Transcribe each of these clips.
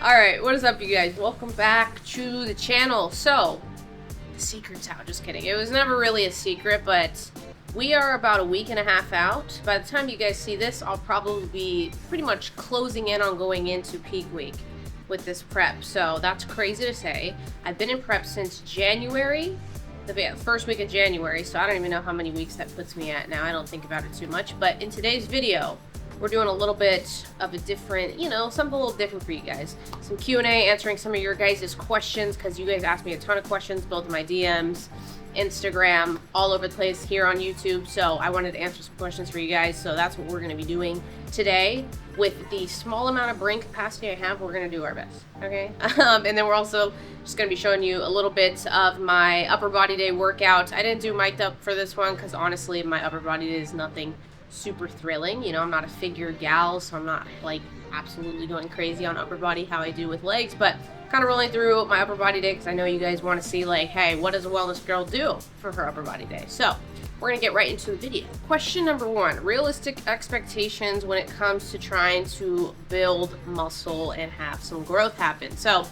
Alright, what is up, you guys? Welcome back to the channel. So, the secret's out. Just kidding. It was never really a secret, but we are about a week and a half out. By the time you guys see this, I'll probably be pretty much closing in on going into peak week with this prep. So, that's crazy to say. I've been in prep since January, the first week of January, so I don't even know how many weeks that puts me at now. I don't think about it too much. But in today's video, we're doing a little bit of a different, something a little different for you guys. Some Q&A, answering some of your guys' questions, because you guys asked me a ton of questions, both in my DMs, Instagram, all over the place here on YouTube. So I wanted to answer some questions for you guys. So that's what we're going to be doing today. With the small amount of brain capacity I have, we're going to do our best, okay? And then we're also just going to be showing you a little bit of my upper body day workout. I didn't do mic'd up for this one because honestly, my upper body day is nothing super thrilling. I'm not a figure gal, so I'm not like absolutely going crazy on upper body how I do with legs, but kind of rolling through my upper body day because I know you guys want to see like, hey, what does a wellness girl do for her upper body day? So we're gonna get right into the video. Question number one, realistic expectations when it comes to trying to build muscle and have some growth happen. So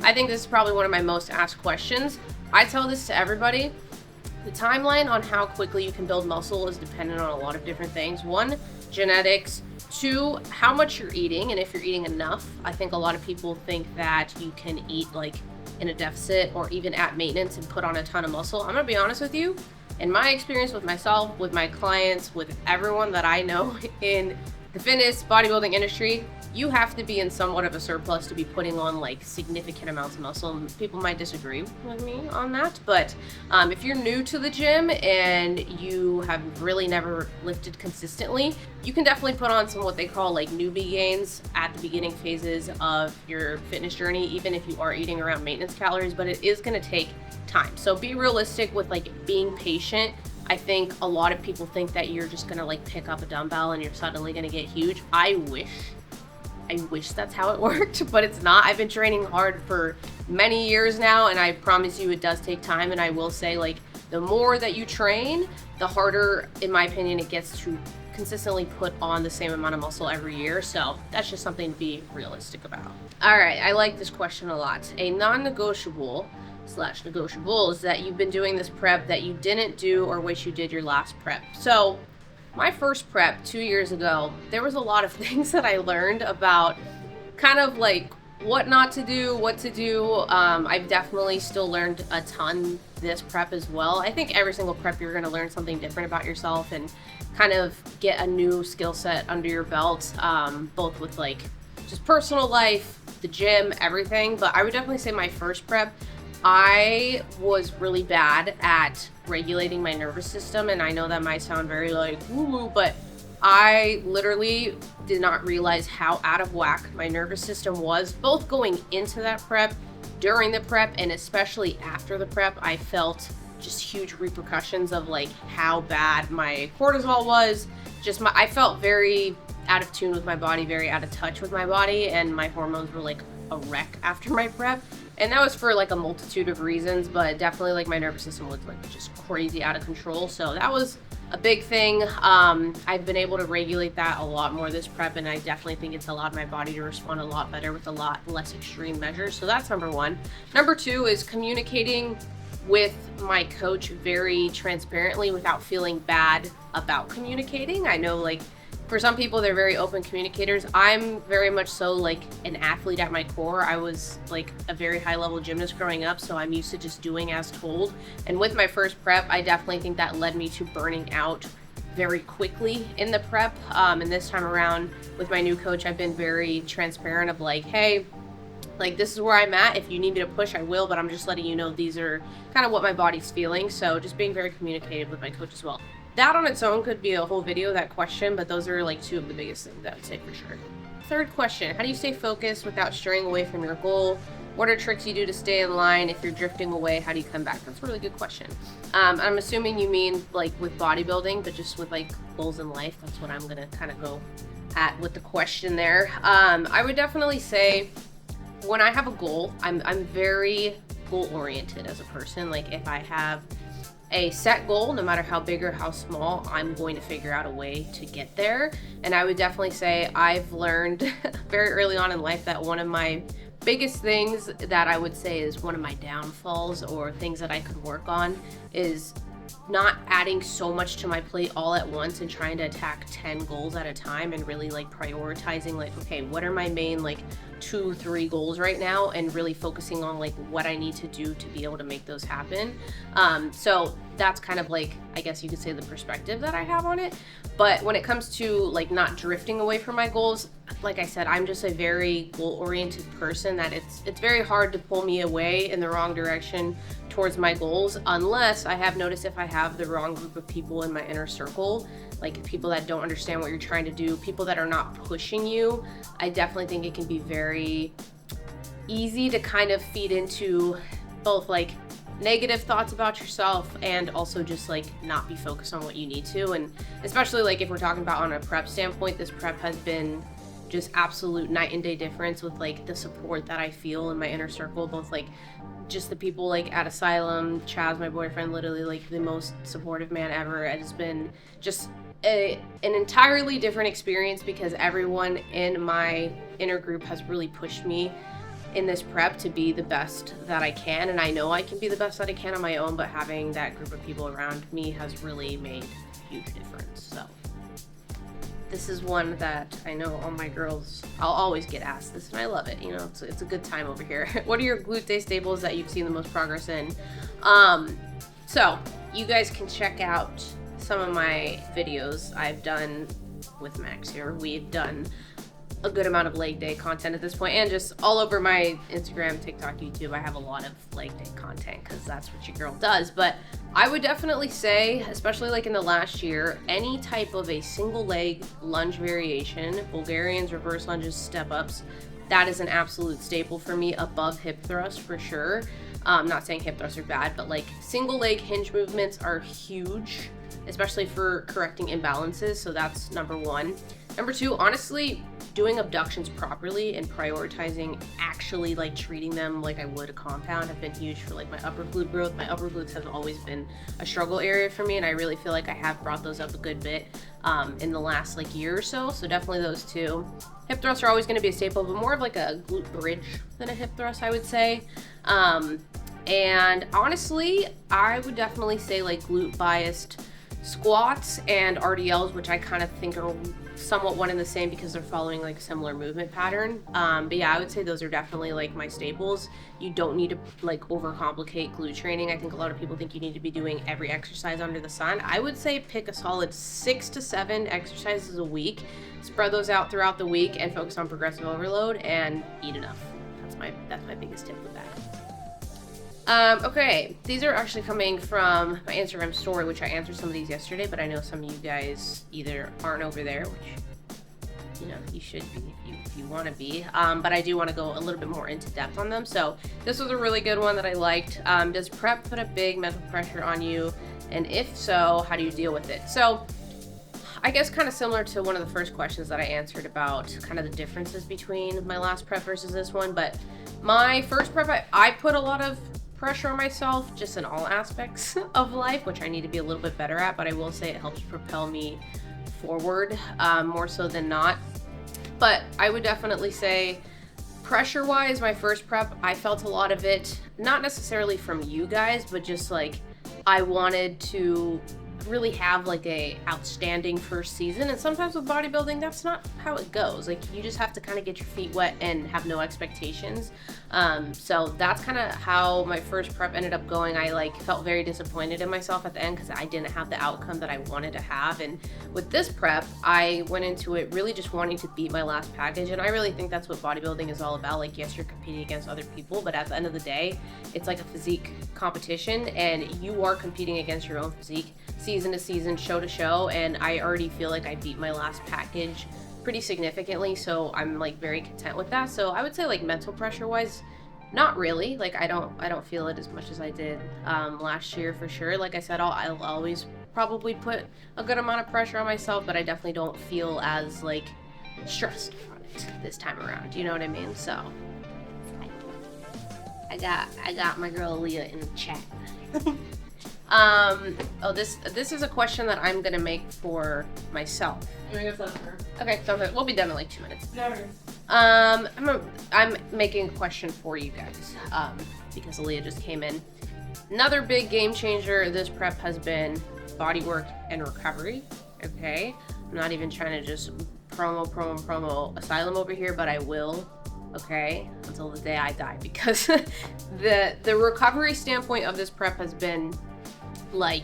I think this is probably one of my most asked questions. I tell this to everybody. The timeline on how quickly you can build muscle is dependent on a lot of different things. One, genetics. Two, how much you're eating and if you're eating enough. I think a lot of people think that you can eat like in a deficit or even at maintenance and put on a ton of muscle. I'm gonna be honest with you. In my experience with myself, with my clients, with everyone that I know in the fitness bodybuilding industry, you have to be in somewhat of a surplus to be putting on like significant amounts of muscle. And people might disagree with me on that, but if you're new to the gym and you have really never lifted consistently, you can definitely put on some what they call like newbie gains at the beginning phases of your fitness journey, even if you are eating around maintenance calories, but it is going to take time. So be realistic with like being patient. I think a lot of people think that you're just gonna like pick up a dumbbell and you're suddenly gonna get huge. I wish that's how it worked, but it's not. I've been training hard for many years now, and I promise you it does take time. And I will say, like, the more that you train, the harder, in my opinion, it gets to consistently put on the same amount of muscle every year. So that's just something to be realistic about. All right, I like this question a lot. A non-negotiable / negotiables that you've been doing this prep that you didn't do or wish you did your last prep. So my first prep 2 years ago, there was a lot of things that I learned about kind of like what not to do, what to do. I've definitely still learned a ton this prep as well. I think every single prep you're going to learn something different about yourself and kind of get a new skill set under your belt, both with like just personal life, the gym, everything. But I would definitely say my first prep, I was really bad at regulating my nervous system, and I know that might sound very like woo-woo, but I literally did not realize how out of whack my nervous system was, both going into that prep, during the prep, and especially after the prep. I felt just huge repercussions of like how bad my cortisol was. I felt very out of tune with my body, very out of touch with my body, and my hormones were like a wreck after my prep. And that was for like a multitude of reasons, but definitely like my nervous system was like just crazy out of control. So that was a big thing. I've been able to regulate that a lot more this prep, and I definitely think it's allowed my body to respond a lot better with a lot less extreme measures. So that's number one. Number two is communicating with my coach very transparently without feeling bad about communicating. I know like for some people, they're very open communicators. I'm very much so like an athlete at my core. I was like a very high level gymnast growing up, so I'm used to just doing as told. And with my first prep, I definitely think that led me to burning out very quickly in the prep. And this time around with my new coach, I've been very transparent of like, hey, like this is where I'm at. If you need me to push, I will, but I'm just letting you know these are kind of what my body's feeling. So just being very communicative with my coach as well. That on its own could be a whole video, that question, but those are like two of the biggest things I would say for sure. Third question, how do you stay focused without straying away from your goal? What are tricks you do to stay in line? If you're drifting away, how do you come back? That's a really good question. I'm assuming you mean like with bodybuilding, but just with like goals in life. That's what I'm gonna kind of go at with the question there. I would definitely say when I have a goal, I'm very goal oriented as a person. Like if I have a set goal, no matter how big or how small, I'm going to figure out a way to get there. And I would definitely say I've learned very early on in life that one of my biggest things that I would say is one of my downfalls, or things that I could work on, is not adding so much to my plate all at once and trying to attack 10 goals at a time, and really like prioritizing, like, okay, what are my main like 2-3 goals right now, and really focusing on like what I need to do to be able to make those happen. So that's kind of like, I guess you could say, the perspective that I have on it. But when it comes to like not drifting away from my goals, like I said, I'm just a very goal-oriented person that it's very hard to pull me away in the wrong direction towards my goals, unless I have noticed if I have the wrong group of people in my inner circle, like people that don't understand what you're trying to do, people that are not pushing you. I definitely think it can be very easy to kind of feed into both like negative thoughts about yourself, and also just like not be focused on what you need to. And especially like if we're talking about on a prep standpoint, this prep has been just absolute night and day difference with like the support that I feel in my inner circle, both like just the people like at Asylum. Chaz, my boyfriend, literally like the most supportive man ever. It has been just an entirely different experience, because everyone in my inner group has really pushed me in this prep to be the best that I can. And I know I can be the best that I can on my own, but having that group of people around me has really made a huge difference. So this is one that I know all my girls, I'll always get asked this, and I love it. You know, it's a good time over here. What are your glute day staples that you've seen the most progress in? So you guys can check out some of my videos I've done with Max here. We've done a good amount of leg day content at this point, and just all over my Instagram, TikTok, YouTube, I have a lot of leg day content, because that's what your girl does. But I would definitely say, especially like in the last year, any type of a single leg lunge variation, Bulgarians, reverse lunges, step ups, that is an absolute staple for me, above hip thrust for sure. Not saying hip thrusts are bad, but like single leg hinge movements are huge, especially for correcting imbalances. So that's number one. Number two, honestly, doing abductions properly and prioritizing actually like treating them like I would a compound have been huge for like my upper glute growth. My upper glutes have always been a struggle area for me, and I really feel like I have brought those up a good bit in the last like year or so. So definitely those two. Hip thrusts are always going to be a staple, but more of like a glute bridge than a hip thrust, I would say. And honestly, I would definitely say like glute biased squats and RDLs, which I kind of think are somewhat one and the same because they're following like a similar movement pattern. But yeah, I would say those are definitely like my staples. You don't need to like overcomplicate glute training. I think a lot of people think you need to be doing every exercise under the sun. I would say pick a solid 6 to 7 exercises a week, spread those out throughout the week, and focus on progressive overload and eat enough. That's my biggest tip with that. Okay, these are actually coming from my Instagram story, which I answered some of these yesterday, but I know some of you guys either aren't over there, which, you know, you should be if you want to be, but I do want to go a little bit more into depth on them. So this was a really good one that I liked. Does prep put a big mental pressure on you? And if so, how do you deal with it? So I guess kind of similar to one of the first questions that I answered about kind of the differences between my last prep versus this one, but my first prep, I put a lot of pressure on myself just in all aspects of life, which I need to be a little bit better at, but I will say it helps propel me forward more so than not. But I would definitely say pressure wise, my first prep, I felt a lot of it, not necessarily from you guys, but just like I wanted to really have like a outstanding first season, and sometimes with bodybuilding that's not how it goes. Like you just have to kind of get your feet wet and have no expectations. So that's kind of how my first prep ended up going. I like felt very disappointed in myself at the end because I didn't have the outcome that I wanted to have. And with this prep, I went into it really just wanting to beat my last package, and I really think that's what bodybuilding is all about. Like, yes, you're competing against other people, but at the end of the day, it's like a physique competition, and you are competing against your own physique season to season, show to show, and I already feel like I beat my last package pretty significantly, so I'm like very content with that. So I would say like mental pressure wise, not really. Like I don't feel it as much as I did last year for sure. Like I said, I'll always probably put a good amount of pressure on myself, but I definitely don't feel as like stressed on it this time around. You know what I mean? So I got my girl Leah in the chat. Oh, this is a question that I'm gonna make for myself. Okay, so we'll be done in like 2 minutes. I'm making a question for you guys, because Aaliyah just came in. Another big game changer this prep has been body work and recovery. Okay, I'm not even trying to just promo asylum over here, but I will. Okay, until the day I die, because the recovery standpoint of this prep has been like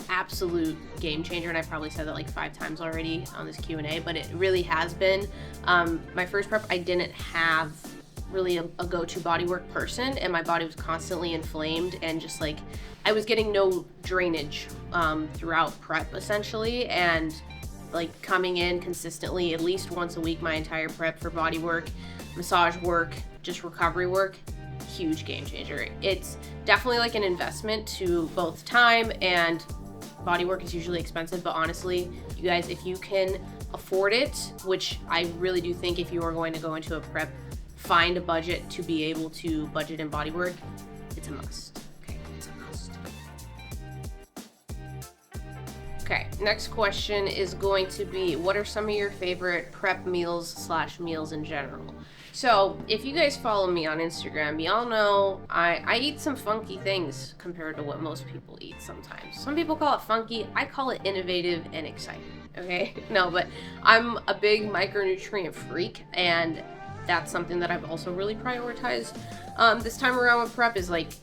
absolute game changer, and I probably said that like 5 times already on this Q&A, but it really has been. My first prep, I didn't have really a go-to bodywork person, and my body was constantly inflamed, and just like I was getting no drainage throughout prep essentially, and like coming in consistently at least once a week my entire prep for body work, massage work, just recovery work. Huge game changer. It's definitely like an investment to both time, and body work is usually expensive, but honestly, you guys, if you can afford it, which I really do think if you are going to go into a prep, find a budget to be able to budget in body work. It's a must. Okay, it's a must. Okay, next question is going to be, what are some of your favorite prep meals / meals in general? So if you guys follow me on Instagram, y'all know I eat some funky things compared to what most people eat sometimes. Some people call it funky, I call it innovative and exciting, okay? No, but I'm a big micronutrient freak, and that's something that I've also really prioritized this time around with prep is like,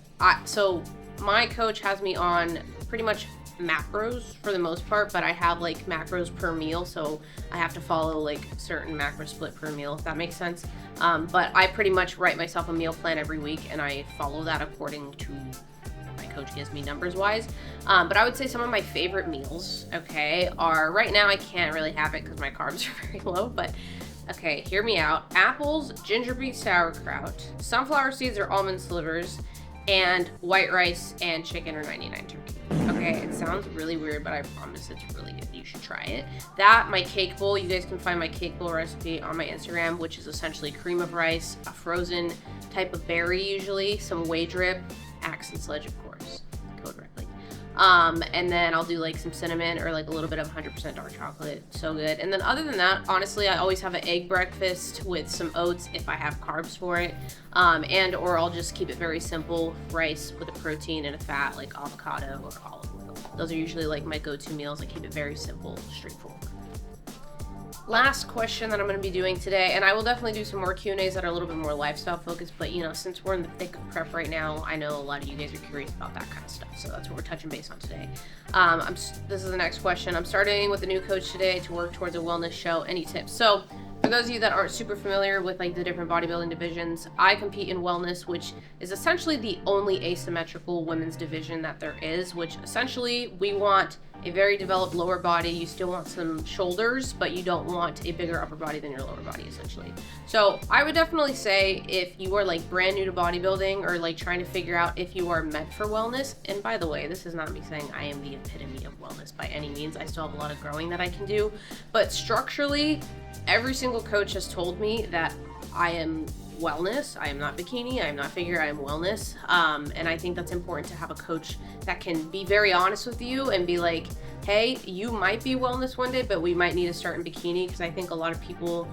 so my coach has me on pretty much macros for the most part, but I have like macros per meal, so I have to follow like certain macro split per meal, if that makes sense. But I pretty much write myself a meal plan every week, and I follow that according to what my coach gives me numbers wise. But I would say some of my favorite meals, okay, are right now I can't really have it because my carbs are very low, but okay, hear me out. Apples, ginger beet sauerkraut, sunflower seeds or almond slivers, and white rice and chicken or 99 turkey. Okay, it sounds really weird, but I promise it's really good. You should try it. That, my cake bowl, you guys can find my cake bowl recipe on my Instagram, which is essentially cream of rice, a frozen type of berry usually, some whey drip, axe and sledge, of course, code correctly. And then I'll do like some cinnamon or like a little bit of 100% dark chocolate. So good. And then other than that, honestly, I always have an egg breakfast with some oats if I have carbs for it. And or I'll just keep it very simple, rice with a protein and a fat like avocado or olive oil. Those are usually like my go-to meals. I keep it very simple, straightforward. Last question that I'm going to be doing today, and I will definitely do some more Q&As that are a little bit more lifestyle focused, but you know, since we're in the thick of prep right now, I know a lot of you guys are curious about that kind of stuff, so that's what we're touching base on today. This is the next question. I'm starting with a new coach today to work towards a wellness show. Any tips? So for those of you that aren't super familiar with like the different bodybuilding divisions, I compete in wellness, which is essentially the only asymmetrical women's division that there is, which essentially we want a very developed lower body. You still want some shoulders, but you don't want a bigger upper body than your lower body, essentially. So I would definitely say if you are like brand new to bodybuilding or like trying to figure out if you are meant for wellness, and by the way, this is not me saying I am the epitome of wellness by any means. I still have a lot of growing that I can do, but structurally, every single coach has told me that I am wellness. I am not bikini. I am not figure. I am wellness. And I think that's important to have a coach that can be very honest with you and be like, hey, you might be wellness one day, but we might need to start in bikini, because I think a lot of people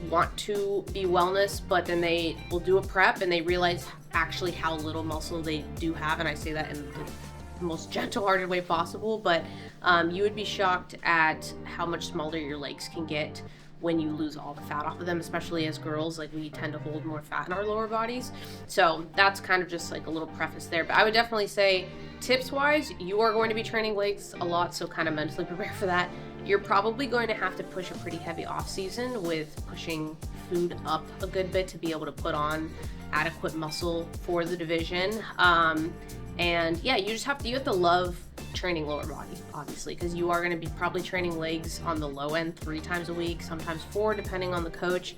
want to be wellness, but then they will do a prep and they realize actually how little muscle they do have. And I say that in the most gentle-hearted way possible, but you would be shocked at how much smaller your legs can get when you lose all the fat off of them, especially as girls. Like, we tend to hold more fat in our lower bodies. So that's kind of just like a little preface there. But I would definitely say, tips wise, you are going to be training legs a lot, so kind of mentally prepare for that. You're probably going to have to push a pretty heavy off season with pushing food up a good bit to be able to put on adequate muscle for the division. And yeah, you have to love training lower body, obviously, because you are going to be probably training legs on the low end 3 times a week, sometimes 4, depending on the coach.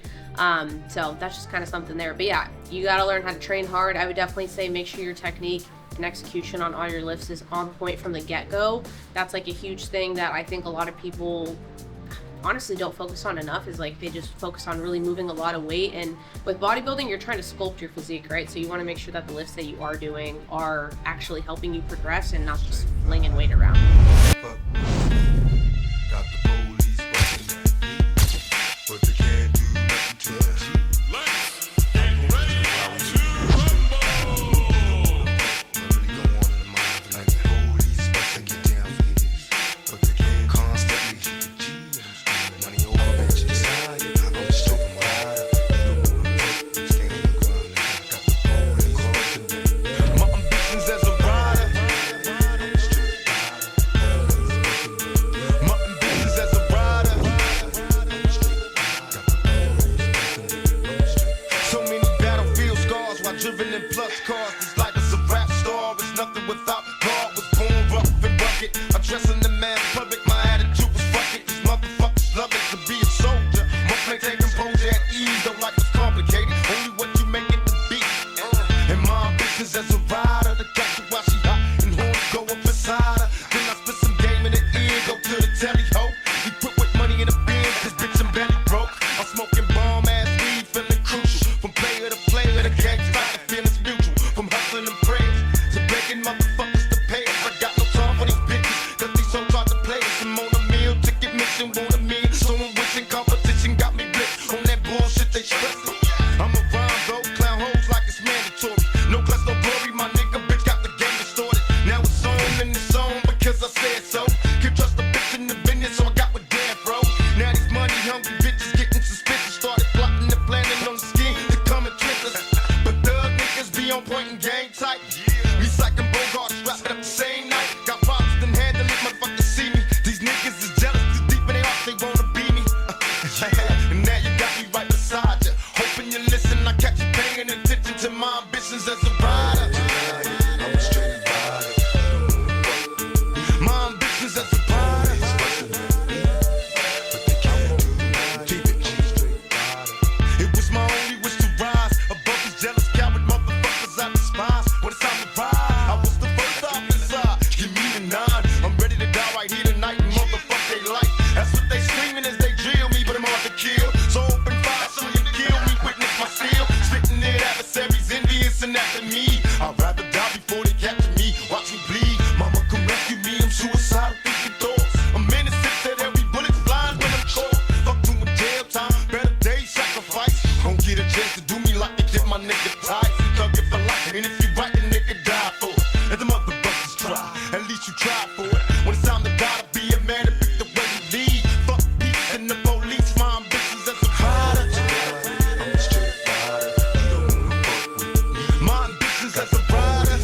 So that's just kind of something there. But yeah, you got to learn how to train hard. I would definitely say make sure your technique and execution on all your lifts is on point from the get-go. That's like a huge thing that I think a lot of people honestly don't focus on enough is like they just focus on really moving a lot of weight. And with bodybuilding, you're trying to sculpt your physique, right? So you want to make sure that the lifts that you are doing are actually helping you progress and not just flinging weight around. Got the police busting at me, but they can't do nothing to us. Let's get ready to rumble. Really go on in the mind like the police busting get down for this, but they can't constantly hit the G. Money over bench inside, I'm just joking wild. You stand on the ground, got the police busting at me. My ambitions as a rider. Driven in plus cars, this life is a rap star. It's nothing without God. Was born rough and rugged. I dress in the man public. My attitude was fuck it. These motherfuckers love it to be a soldier. Must maintain composure at ease. Don't like what's complicated. Only what you make it to be. And my ambitions as a rider. The got you while she hot and horns go up inside her. Then I spit some game in the ear. Go to the telly ho. We put with money in the bin. This bitch I'm belly broke. I'm smoking bomb ass weed, feeling crucial. From player to player, the gangsta. Motherfuckers to pay us. I got no time for these bitches, cause these hoes try to play us. I'm on a meal, ticket mission, want a meal. Someone wishing competition got me blitzed. On that bullshit, they stress me. I'm a rhyme though, clown hoes like it's mandatory. No class, no glory, my nigga, bitch got the game distorted. Now it's on and it's on because I said so. Can't trust a bitch in the business, so I got with damn bro. Now these money hungry bitches getting suspicious. Started plotting and planning on the scheme to come and twist us. But thug niggas be on point and game tight. Recycling Bogart, strapped up the same night. Got problems, then handle it, motherfuckers see me. These niggas is jealous, too deep in their hearts, they wanna be me. And now you got me right beside you. Hoping you listen, I catch you paying attention to my ambitions as a rider. I'm a straight rider. My ambitions as a rider. But they can't do nothing. Keep it straight rider. It was my only wish to rise above these jealous coward motherfuckers I despise. When it's time to ride. I'm ready to die right here tonight and motherfuck they life. That's what they screaming as they drill me, but I'm hard to kill. So open fire so you kill me, witness my steel. Spitting it adversaries, envious and after me. I'd rather die before they capture me. Watch me bleed, mama come rescue me. I'm suicidal, thinking thoughts. I'm innocent, said every bullet's blind when I'm caught. Fuck too much jail time, better days sacrifice. Don't get a chance to do me like they did my nigga tight. Thug it for life, and if you right, the nigga die for it. And the motherfuckers try. At least you try for it. When it's time to die to be a man to pick the way you lead. Fuck peace and the police. My ambitions as a rider. I'm a straight rider. You don't wanna fuck with me. My ambitions as a rider.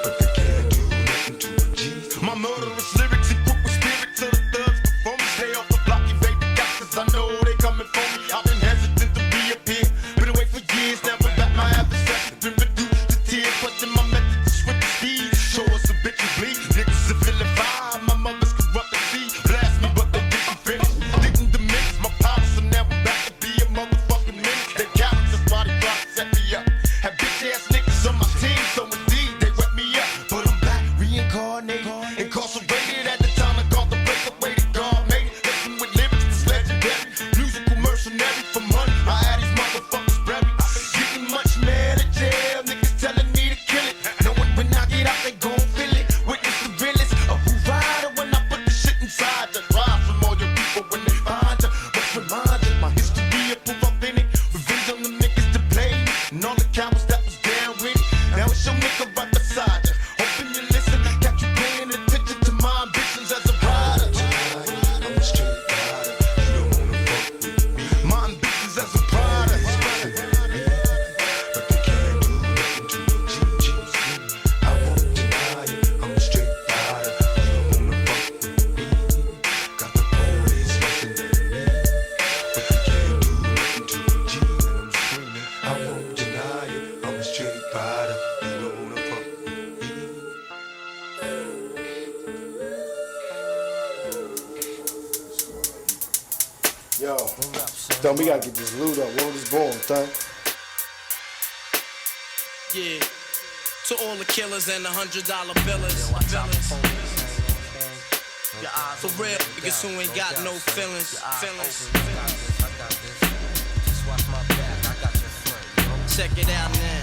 But they can't do nothing to a G. My murderous lyrics equip with spirit to the thugs performance. Stay off the block, evade the cops, cause I know they coming for me. I've been hesitant to reappear. Been away for years, now I'm back my adversary. Been reduced to tears, questing my methods with the speed. Show us a bitch and bleed. Niggas are feeling vibe. My mother's corrupt and see. Blast me, but they didn't finish. Didn't diminish my power, so now I'm back to be a motherfucking menace. They cowards, that's why they try to set me up. Have bitch ass niggas on my team, so indeed they wet me up. But I'm back, reincarnated, incarcerated at the time I called the break away to God made it. Listen with lyrics, it's legendary. Musical mercenary for money. I had these motherfuckers buried. Getting much mad at jail, niggas telling me to kill it. Knowing when I get out, they gon' feel it. Witness the realest of who rider when I put the shit inside you. Rise from all your people when they find you. Must remind you, my history of proof authentic. Revenge on the niggas to play me. And all the cowards that was down with it. Now it's your nigga right beside you. Hoping you listen, got you paying attention to my ambitions as a rider. I'm a straight rider. You don't wanna fuck with me. My ambitions as a rider. But they can't do nothing to a G. I won't deny it. I'm a straight rider. You don't wanna fuck with me. Got the police rushing at me. But they can't do nothing to a G. And I'm screaming. I won't deny it. I'm a straight rider. You don't wanna fuck with me. Yo, Thumb, we gotta get this loot up. Where was born, Thumb? Yeah, to all the killers and the $100 billers. For real niggas who ain't got no feelings. Check it out now.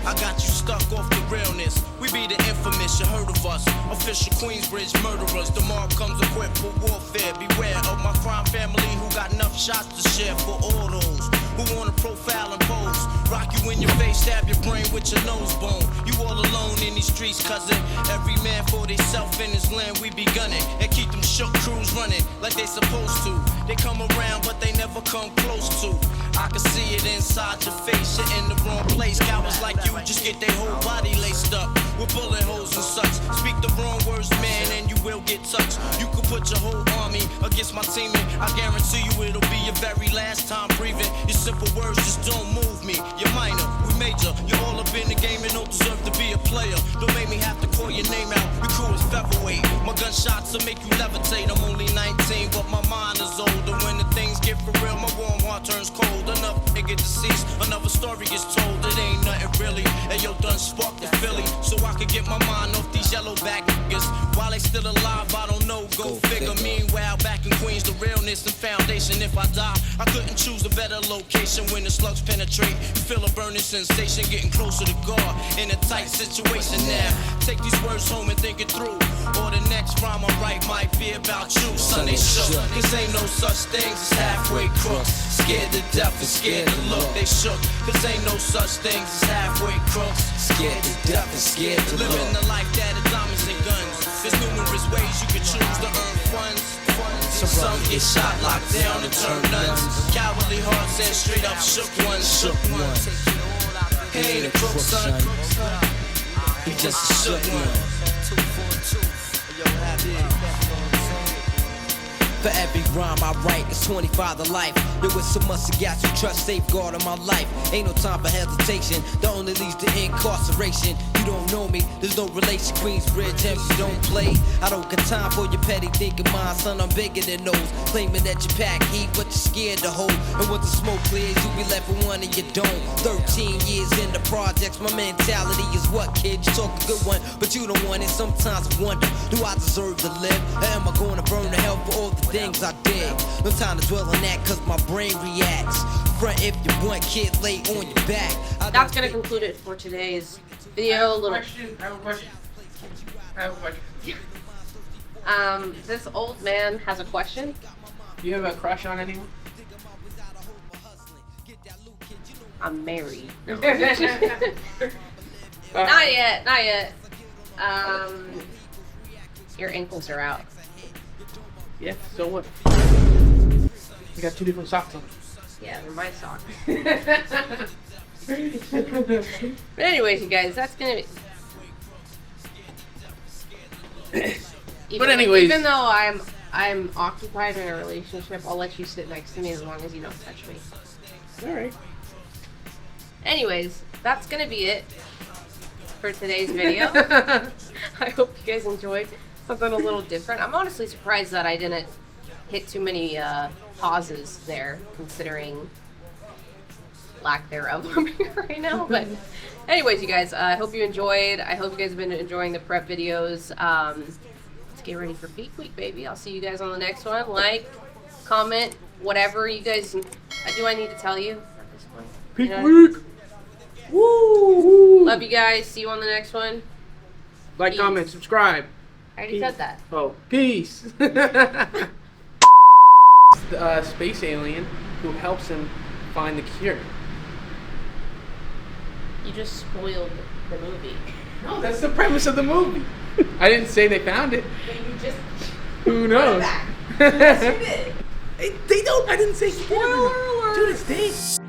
I got you stuck off the realness. We be the infamous, you heard of us. Official Queensbridge murderers. The mob comes equipped for warfare. Beware of my crime family who got enough shots to share for all those who wanna profile and pose. Rock you in your face, stab your brain with your nose bone. You all alone in these streets, cousin. Every man for theyself in his land, we be gunning. And keep them shook crews running like they supposed to. They come around, but they never come close to. I can see it inside your face, you're in the wrong place. Cowards like you just get their whole body laced up with bullet holes and such. Speak the wrong words, man, and you will get touched. You could put your whole army against my team, and I guarantee you it'll be your very last time breathing. Your simple words just don't move me. You're minor, we major. You're all up in the game and don't deserve to be a player. Don't make me have to call your name out. Your crew is featherweight. My gunshots will make you levitate. I'm only 19, but my mind is older. When the things get for real, my warm heart turns cold. Enough nigga deceased, another story is told. It ain't nothing really. And yo, done sparked the Philly, so I could get my mind off these yellow back niggas. While they still alive, I don't know. Go figure. Meanwhile, back in Queens, the realness and foundation. If I die, I couldn't choose a better location. When the slugs penetrate, you feel a burning sensation, getting closer to God in a tight situation. Now, take these words home and think it through. Or the next rhyme I write might be about you. Son, they shook. Cause ain't no such things as halfway crooks. Scared to death and scared to look. They shook. Cause ain't no such things as halfway crooks. Scared to death and scared to look. Living the life that is diamonds and guns. There's numerous ways you can choose to earn funds. Some get shot, locked down, and turn nuns. Cowardly hearts and straight up shook ones. Shook ones. He ain't a crook, son. He just a shook one. For every rhyme I write, it's 25 to life. There was so much I got to trust, safeguard in my life. Ain't no time for hesitation, that only leads to incarceration. You don't know me, there's no relation. Queensbridge, and you don't play. I don't got time for your petty thinking, mind, son. I'm bigger than those. Claiming that you pack heat, but you're scared to hold. And once the smoke clears, you be left with one and you don't. 13 years in the projects, my mentality is what, kid? You talk a good one, but you don't want it. Sometimes I wonder, do I deserve to live? Or am I going to burn to hell for all the things I did? No time to dwell on that, cause my brain reacts. Front if you want, kid, lay on your back. That's gonna conclude it for today's video. I have a question. This old man has a question. Do you have a crush on anyone? I'm married. No. Not yet, not yet. Your ankles are out. Yeah, so what? You got 2 different socks on. Yeah, they're my socks. But anyways, you guys, that's gonna be... even though I'm occupied in a relationship, I'll let you sit next to me as long as you don't touch me. Alright. Anyways, that's gonna be it for today's video. I hope you guys enjoyed something a little different. I'm honestly surprised that I didn't hit too many pauses there, considering lack thereof right now. But anyways, you guys, I hope you enjoyed. I hope you guys have been enjoying the prep videos. Let's get ready for peak week, baby. I'll see you guys on the next one. Like, comment, whatever you guys do. I need to tell you at this point. Peak You know? week! Woo! Love you guys. See you on the next one. Like, Peace. comment, subscribe. I already said that. Oh, peace. The space alien who helps him find the cure. You just spoiled the movie. No, that's the premise of the movie. I didn't say they found it. But you just... Who knows? Yes, you did. They don't. I didn't say spoiler alert. to this day.